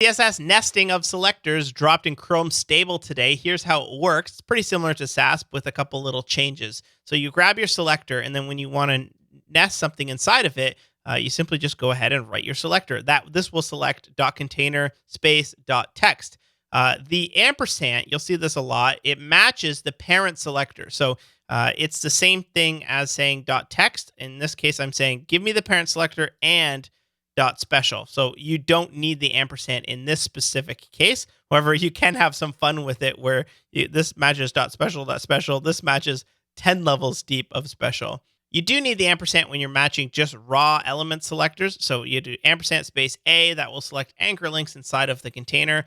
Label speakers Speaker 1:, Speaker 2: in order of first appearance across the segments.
Speaker 1: CSS nesting of selectors dropped in Chrome Stable today. Here's how it works. It's pretty similar to Sass with a couple little changes. So you grab your selector, and then when you want to nest something inside of it, you simply just go ahead and write your selector. This will select .container space .text. The ampersand, you'll see this a lot. It matches the parent selector. So it's the same thing as saying .text. In this case, I'm saying give me the parent selector and .special. So you don't need the ampersand in this specific case. However, you can have some fun with it where this matches .special. This matches 10 levels deep of special. You do need the ampersand when you're matching just raw element selectors. So you do ampersand space A, that will select anchor links inside of the container.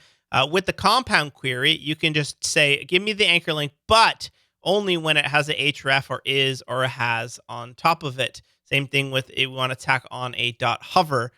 Speaker 1: With the compound query, you can just say, give me the anchor link, but only when it has a href or is or a has on top of it. Same thing with if we want to tack on a .hover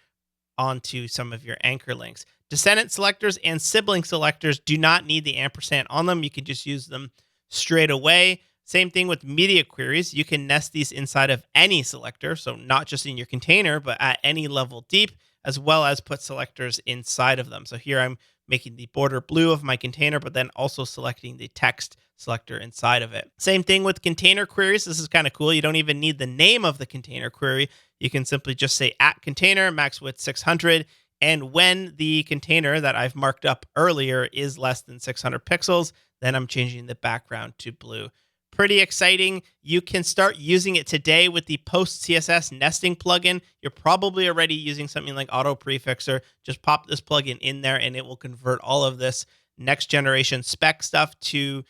Speaker 1: onto some of your anchor links. Descendant selectors and sibling selectors do not need the ampersand on them. You can just use them straight away. Same thing with media queries. You can nest these inside of any selector, so not just in your container, but at any level deep, as well as put selectors inside of them. So here I'm making the border blue of my container, but then also selecting the text selector inside of it. Same thing with container queries. This is kind of cool. You don't even need the name of the container query. You can simply just say @container, max width 600. And when the container that I've marked up earlier is less than 600 pixels, then I'm changing the background to blue. Pretty exciting. You can start using it today with the Post CSS Nesting plugin. You're probably already using something like Auto Prefixer. Just pop this plugin in there and it will convert all of this next generation spec stuff to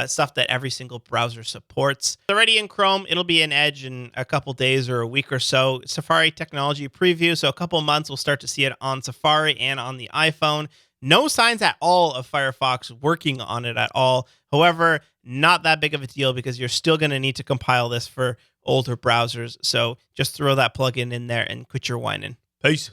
Speaker 1: stuff that every single browser supports. It's already in Chrome. It'll be in Edge in a couple days or a week or so. Safari technology preview. So a couple months, we'll start to see it on Safari and on the iPhone. No signs at all of Firefox working on it at all. However, not that big of a deal because you're still going to need to compile this for older browsers. So just throw that plugin in there and quit your whining. Peace.